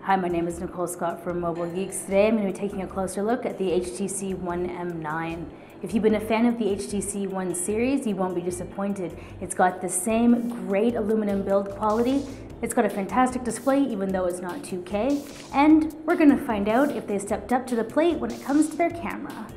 Hi, my name is Nicole Scott from Mobile Geeks. Today I'm going to be taking a closer look at the HTC One M9. If you've been a fan of the HTC One series, you won't be disappointed. It's got the same great aluminum build quality. It's got a fantastic display even though it's not 2K. And we're going to find out if they stepped up to the plate when it comes to their camera.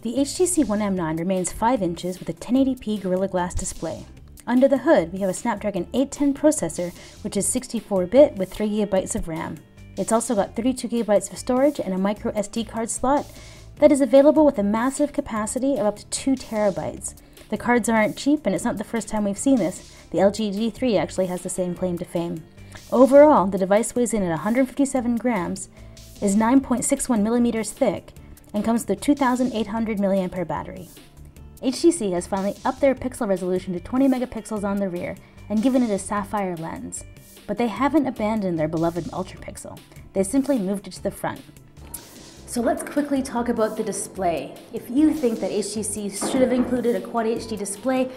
The HTC One M9 remains 5 inches with a 1080p Gorilla Glass display. Under the hood, we have a Snapdragon 810 processor, which is 64-bit with 3 GB of RAM. It's also got 32 GB of storage and a micro SD card slot that is available with a massive capacity of up to 2 TB. The cards aren't cheap, and it's not the first time we've seen this. The LG G3 actually has the same claim to fame. Overall, the device weighs in at 157 grams, is 9.61 millimeters thick, and comes with a 2,800 mAh battery. HTC has finally upped their pixel resolution to 20 megapixels on the rear and given it a sapphire lens. But they haven't abandoned their beloved ultra-pixel. They simply moved it to the front. So let's quickly talk about the display. If you think that HTC should have included a Quad HD display,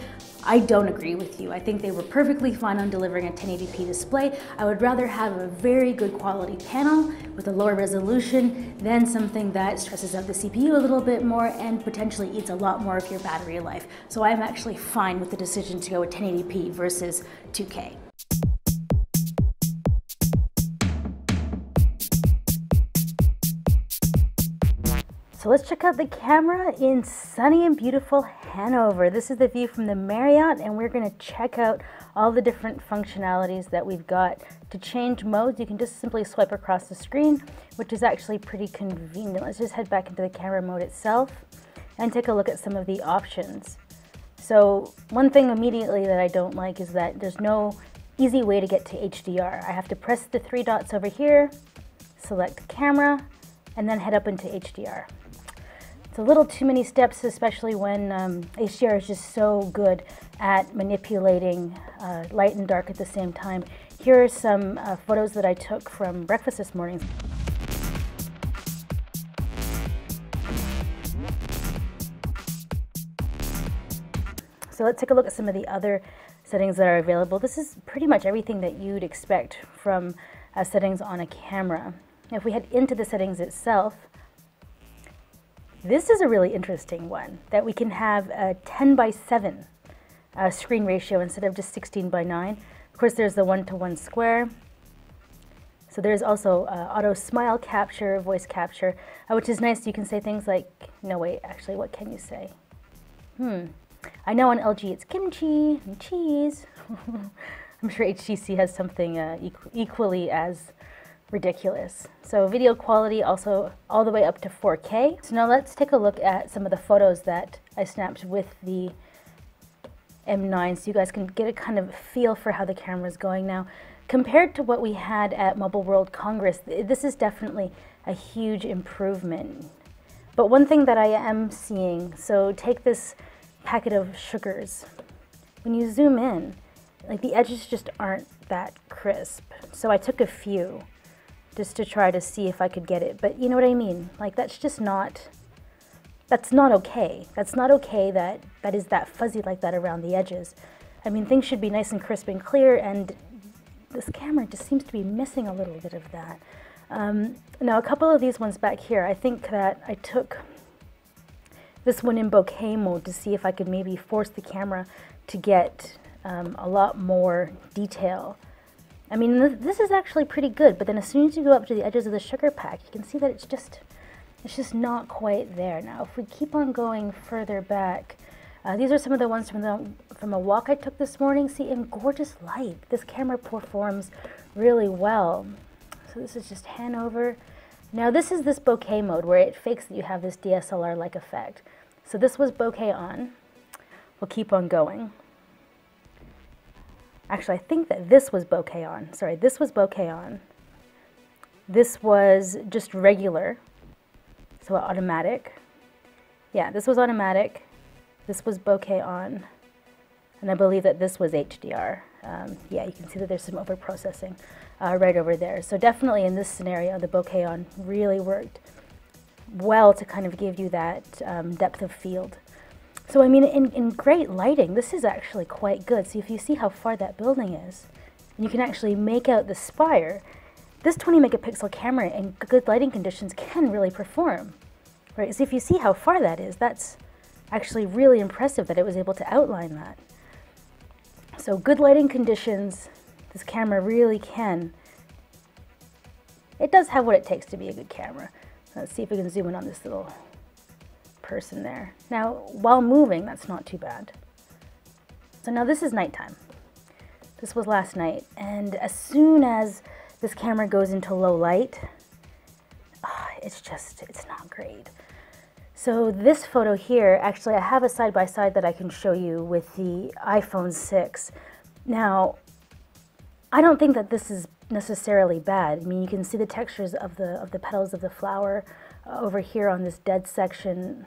I don't agree with you. I think they were perfectly fine on delivering a 1080p display. I would rather have a very good quality panel with a lower resolution than something that stresses out the CPU a little bit more and potentially eats a lot more of your battery life. So I'm actually fine with the decision to go with 1080p versus 2K. So let's check out the camera in sunny and beautiful Hanover. This is the view from the Marriott, and we're going to check out all the different functionalities that we've got. To change modes, you can just simply swipe across the screen, which is actually pretty convenient. Let's just head back into the camera mode itself and take a look at some of the options. So one thing immediately that I don't like is that there's no easy way to get to HDR. I have to press the 3 dots over here, select camera, and then head up into HDR. It's a little too many steps, especially when HDR is just so good at manipulating light and dark at the same time. Here are some photos that I took from breakfast this morning. So let's take a look at some of the other settings that are available. This is pretty much everything that you'd expect from settings on a camera. Now, if we head into the settings itself, this is a really interesting one, that we can have a 10:7 screen ratio instead of just 16:9. Of course, there's the 1:1 square. So there's also auto smile capture, voice capture, which is nice. You can say things like, no wait, actually, what can you say? I know on LG it's kimchi and cheese. I'm sure HTC has something equally as ridiculous. So video quality also all the way up to 4K. So now let's take a look at some of the photos that I snapped with the M9 so you guys can get a kind of feel for how the camera is going now. Compared to what we had at Mobile World Congress, this is definitely a huge improvement. But one thing that I am seeing, so take this packet of sugars. When you zoom in, like the edges just aren't that crisp. So I took a few just to try to see if I could get it. But you know what I mean? Like that's just not, that's not okay. That's not okay that is that fuzzy like that around the edges. I mean, things should be nice and crisp and clear, and this camera just seems to be missing a little bit of that. Now, a couple of these ones back here, I think that I took this one in bokeh mode to see if I could maybe force the camera to get a lot more detail. I mean, this is actually pretty good, but then as soon as you go up to the edges of the sugar pack, you can see that it's just not quite there. Now, if we keep on going further back, these are some of the ones from a walk I took this morning. See, in gorgeous light, this camera performs really well. So this is just Hanover. Now, this is this bokeh mode where it fakes that you have this DSLR-like effect. So this was bokeh on. We'll keep on going. Actually, I think that this was bokeh on. Sorry, this was bokeh on. This was just regular, so automatic. Yeah, this was automatic. This was bokeh on. And I believe that this was HDR. Yeah, you can see that there's some overprocessing right over there. So definitely in this scenario, the bokeh on really worked well to kind of give you that depth of field. So I mean, in great lighting, this is actually quite good. So if you see how far that building is, and you can actually make out the spire, this 20 megapixel camera in good lighting conditions can really perform, right? So if you see how far that is, that's actually really impressive that it was able to outline that. So good lighting conditions, this camera really can. It does have what it takes to be a good camera. Let's see if we can zoom in on this little person there. Now, while moving, that's not too bad. So now this is nighttime. This was last night, and as soon as this camera goes into low light, it's not great. So this photo here, actually I have a side-by-side that I can show you with the iPhone 6. Now, I don't think that this is necessarily bad. I mean, you can see the textures of the petals of the flower over here on this dead section.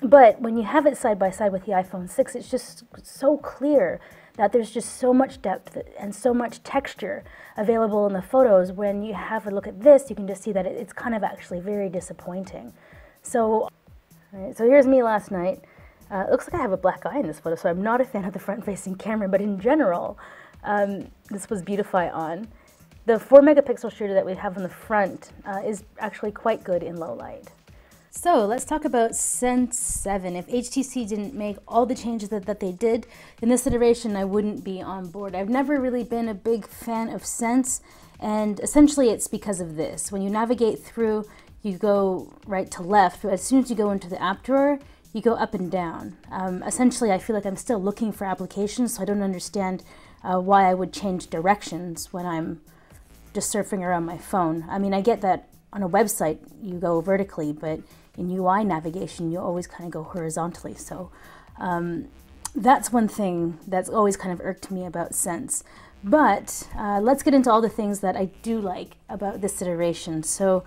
But when you have it side by side with the iPhone 6, it's just so clear that there's just so much depth and so much texture available in the photos. When you have a look at this, you can just see that it's kind of actually very disappointing. So, so here's me last night. It looks like I have a black eye in this photo, so I'm not a fan of the front-facing camera, but in general, this was Beautify on. The 4 megapixel shooter that we have on the front is actually quite good in low light. So let's talk about Sense 7. If HTC didn't make all the changes that they did in this iteration, I wouldn't be on board. I've never really been a big fan of Sense, and essentially it's because of this. When you navigate through, you go right to left, but as soon as you go into the app drawer, you go up and down. Essentially, I feel like I'm still looking for applications, so I don't understand why I would change directions when I'm just surfing around my phone. I mean, I get that on a website you go vertically, but in UI navigation you always kind of go horizontally. So that's one thing that's always kind of irked me about Sense. But let's get into all the things that I do like about this iteration. So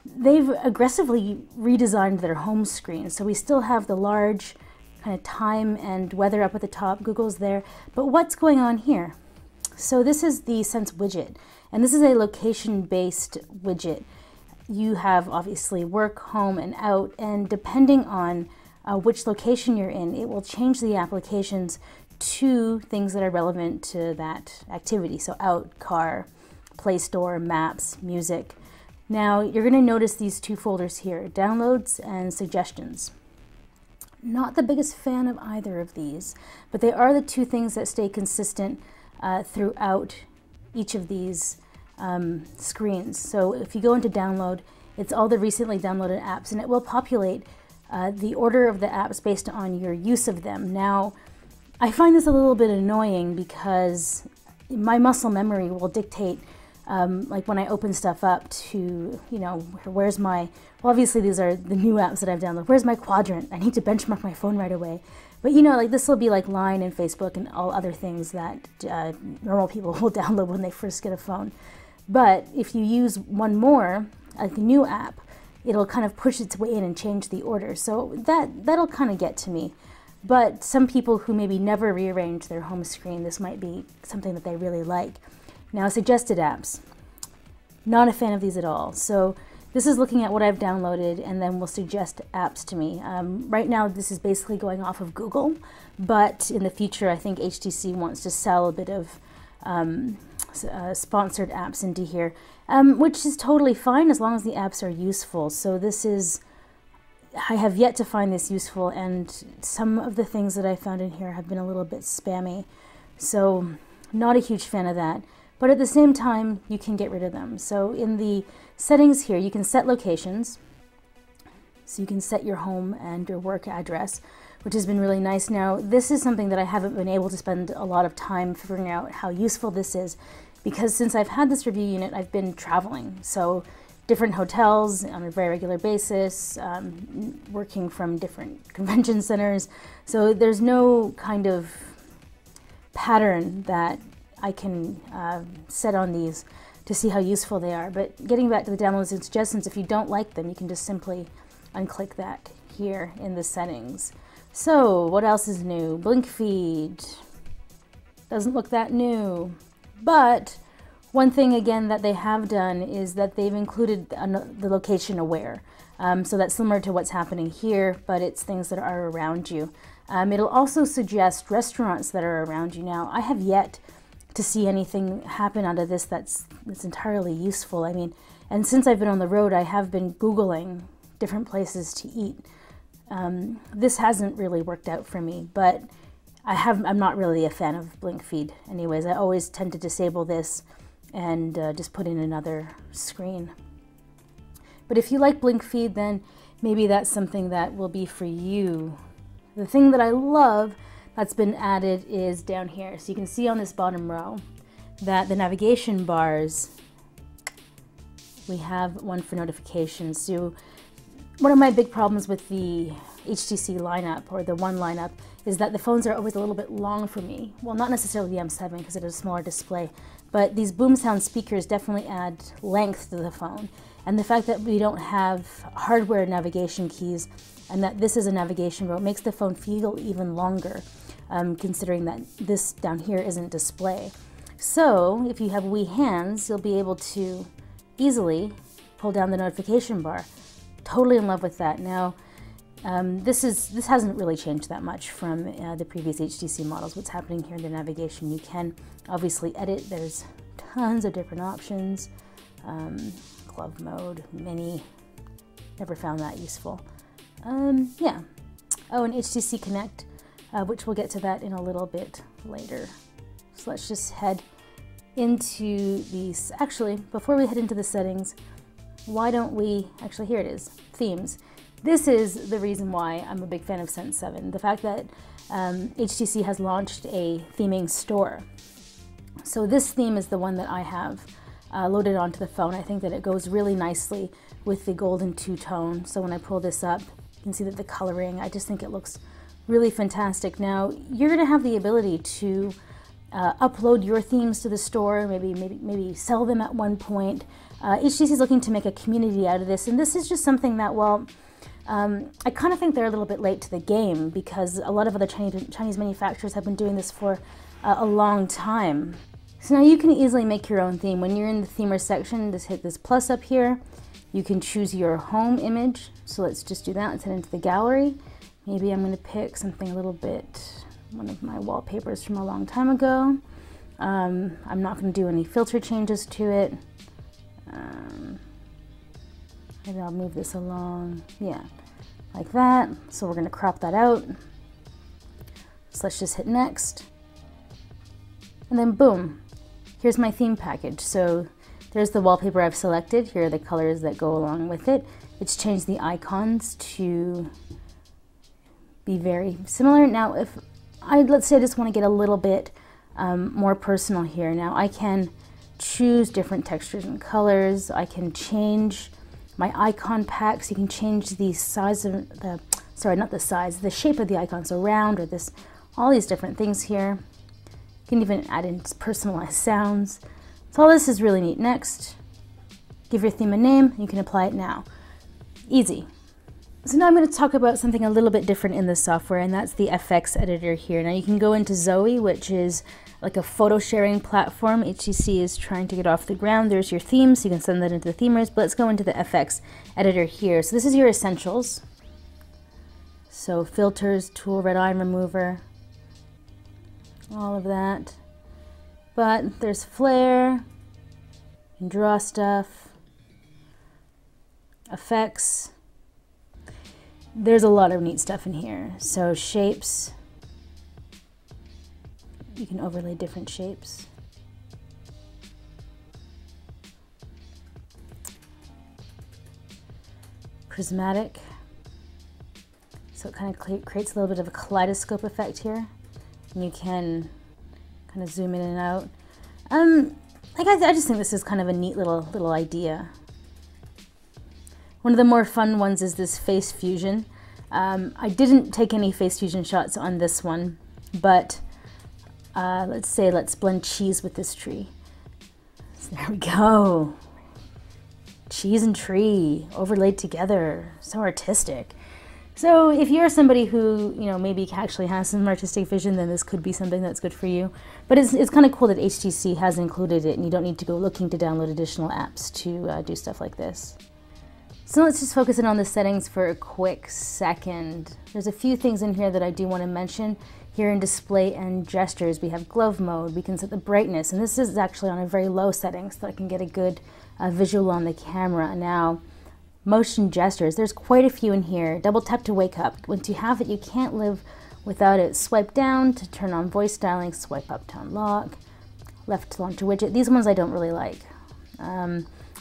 they've aggressively redesigned their home screen. So we still have the large kind of time and weather up at the top. Google's there. But what's going on here? So this is the Sense widget, and this is a location-based widget. You have obviously work, home, and out, and depending on which location you're in, it will change the applications to things that are relevant to that activity. So out, car, Play Store, maps, music. Now you're going to notice these two folders here, downloads and suggestions. Not the biggest fan of either of these, but they are the two things that stay consistent throughout each of these screens. So if you go into download, it's all the recently downloaded apps, and it will populate the order of the apps based on your use of them. Now, I find this a little bit annoying because my muscle memory will dictate like when I open stuff up to, you know, where's my, well, obviously these are the new apps that I've downloaded. Where's my quadrant? I need to benchmark my phone right away. But you know, like this will be like Line and Facebook and all other things that normal people will download when they first get a phone. But if you use one more, like a new app, it'll kind of push its way in and change the order. So that'll kind of get to me. But some people who maybe never rearrange their home screen, this might be something that they really like. Now, suggested apps. Not a fan of these at all. So this is looking at what I've downloaded and then will suggest apps to me. Right now, this is basically going off of Google, but in the future, I think HTC wants to sell a bit of sponsored apps into here, which is totally fine as long as the apps are useful. So this is, I have yet to find this useful, and some of the things that I found in here have been a little bit spammy. So not a huge fan of that. But at the same time, you can get rid of them. So in the settings here, you can set locations. So you can set your home and your work address, which has been really nice. Now, this is something that I haven't been able to spend a lot of time figuring out how useful this is, because since I've had this review unit, I've been traveling. So different hotels on a very regular basis, working from different convention centers. So there's no kind of pattern that I can set on these to see how useful they are. But getting back to the downloads and suggestions, if you don't like them, you can just simply unclick that here in the settings. So what else is new? Blink feed. Doesn't look that new. But One thing again that they have done is that they've included the location aware. So that's similar to what's happening here, but it's things that are around you. It'll also suggest restaurants that are around you. Now, I have yet to see anything happen out of this that's entirely useful. I mean, and since I've been on the road, I have been Googling different places to eat. This hasn't really worked out for me, but I'm not really a fan of blink feed anyways. I always tend to disable this and just put in another screen. But if you like blink feed, then maybe that's something that will be for you. The thing that I love that's been added is down here. So you can see on this bottom row that the navigation bars, we have one for notifications. So one of my big problems with the HTC lineup, or the One lineup, is that the phones are always a little bit long for me. Well, not necessarily the M7 because it has a smaller display, but these boom sound speakers definitely add length to the phone. And the fact that we don't have hardware navigation keys and that this is a navigation row makes the phone feel even longer, considering that this down here isn't display. So if you have wee hands, you'll be able to easily pull down the notification bar. Totally in love with that. Now, this hasn't really changed that much from the previous HTC models. What's happening here in the navigation, you can obviously edit. There's tons of different options. Glove mode, mini, never found that useful. Yeah. Oh, and HTC Connect, which we'll get to that in a little bit later. So let's just head into these. Actually, before we head into the settings, why don't we, actually here it is, themes. This is the reason why I'm a big fan of Sense 7. The fact that HTC has launched a theming store. So this theme is the one that I have loaded onto the phone. I think that it goes really nicely with the golden two-tone. So when I pull this up, you can see that the coloring, I just think it looks really fantastic. Now, you're going to have the ability to upload your themes to the store, maybe sell them at one point. HTC is looking to make a community out of this, and this is just something that, well, I kind of think they're a little bit late to the game because a lot of other Chinese manufacturers have been doing this for a long time. So now you can easily make your own theme. When you're in the themer section, just hit this plus up here. You can choose your home image. So let's just do that. Let's head into the gallery. Maybe I'm going to pick something a little bit, one of my wallpapers from a long time ago. I'm not going to do any filter changes to it. Maybe I'll move this along. Yeah, like that. So we're going to crop that out. So let's just hit next. And then boom. Here's my theme package. So there's the wallpaper I've selected. Here are the colors that go along with it. It's changed the icons to be very similar. Now, let's say I just want to get a little bit more personal here. Now I can choose different textures and colors. I can change my icon packs. You can change the size of the, sorry, not the size, the shape of the icon. So round or this, all these different things here. You can even add in personalized sounds. So all this is really neat. Next, give your theme a name. You can apply it now. Easy. So now I'm going to talk about something a little bit different in the software, and that's the FX editor here. Now you can go into Zoe, which is like a photo sharing platform. HTC is trying to get off the ground. There's your themes, so you can send that into the themers, but let's go into the FX editor here. So this is your essentials. So filters, tool, red line remover, all of that. But there's flare, you can draw stuff, effects. There's a lot of neat stuff in here. So shapes, you can overlay different shapes. Prismatic, so it kind of creates a little bit of a kaleidoscope effect here. And you can kind of zoom in and out. I just think this is kind of a neat little idea. One of the more fun ones is this face fusion. I didn't take any face fusion shots on this one, but let's blend cheese with this tree. So there we go. Cheese and tree overlaid together. So artistic. So if you're somebody who, maybe actually has some artistic vision, then this could be something that's good for you. But it's kind of cool that HTC has included it, and you don't need to go looking to download additional apps to do stuff like this. So let's just focus in on the settings for a quick second. There's a few things in here that I do want to mention. Here in display and gestures, we have glove mode. We can set the brightness, and this is actually on a very low setting so I can get a good visual on the camera. Now, motion gestures, there's quite a few in here. Double tap to wake up. Once you have it, you can't live without it. Swipe down to turn on voice styling, swipe up to unlock, left to launch a widget. These ones I don't really like.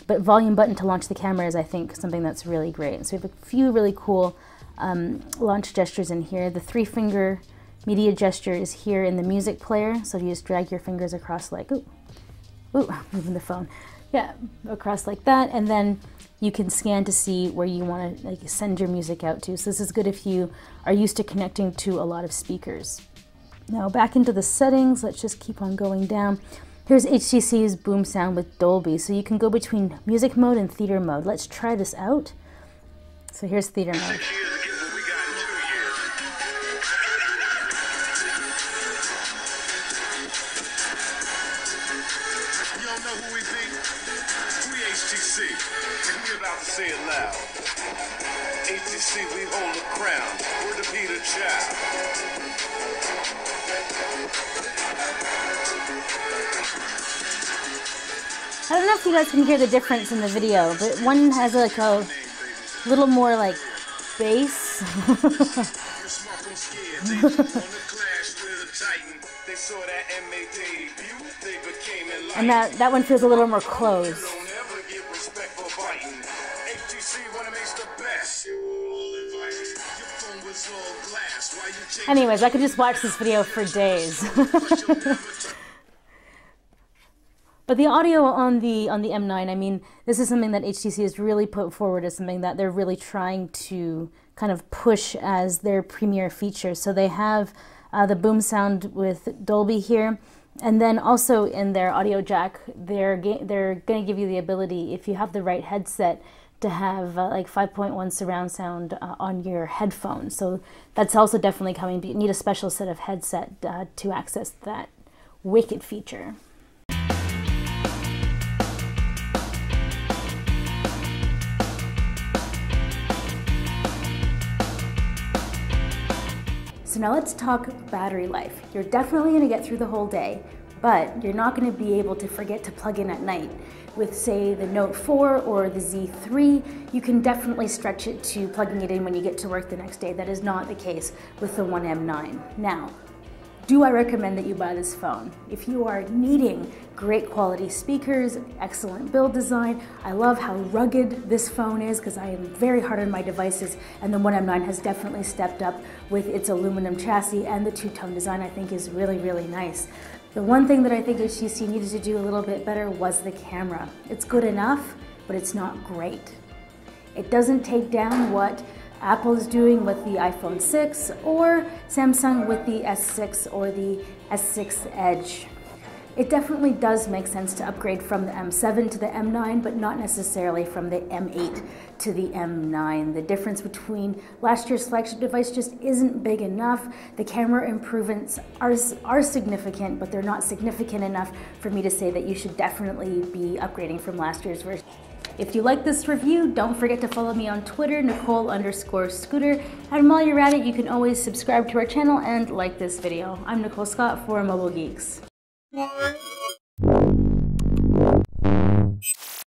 But volume button to launch the camera is, I think, something that's really great. So we have a few really cool launch gestures in here. The 3-finger media gesture is here in the music player. So you just drag your fingers across like, moving the phone. Yeah, across like that. And then you can scan to see where you want to send your music out to. So this is good if you are used to connecting to a lot of speakers. Now back into the settings, let's just keep on going down. Here's HTC's boom sound with Dolby. So you can go between music mode and theater mode. Let's try this out. So here's theater mode. HTC, and we about to say it loud. HTC, we hold the crown. We're the Peter Child. I don't know if you guys can hear the difference in the video, but one has like a little more like bass. And that one feels a little more closed. Anyways, I could just watch this video for days. But the audio on the M9, I mean, this is something that HTC has really put forward as something that they're really trying to kind of push as their premier feature. So they have the boom sound with Dolby here, and then also in their audio jack, they're going to give you the ability, if you have the right headset, to have like 5.1 surround sound on your headphones. So that's also definitely coming, but you need a special set of headset to access that wicked feature. So now let's talk battery life. You're definitely going to get through the whole day, but you're not going to be able to forget to plug in at night. With, say, the Note 4 or the Z3, you can definitely stretch it to plugging it in when you get to work the next day. That is not the case with the One M9. Now, do I recommend that you buy this phone? If you are needing great quality speakers, excellent build design, I love how rugged this phone is because I am very hard on my devices, and the One M9 has definitely stepped up with its aluminum chassis, and the two-tone design I think is really, really nice. The one thing that I think HTC needed to do a little bit better was the camera. It's good enough, but it's not great. It doesn't take down what Apple is doing with the iPhone 6 or Samsung with the S6 or the S6 Edge. It definitely does make sense to upgrade from the M7 to the M9, but not necessarily from the M8 to the M9. The difference between last year's flagship device just isn't big enough. The camera improvements are significant, but they're not significant enough for me to say that you should definitely be upgrading from last year's version. If you like this review, don't forget to follow me on Twitter, Nicole_Scooter. And while you're at it, you can always subscribe to our channel and like this video. I'm Nicole Scott for Mobile Geeks. What?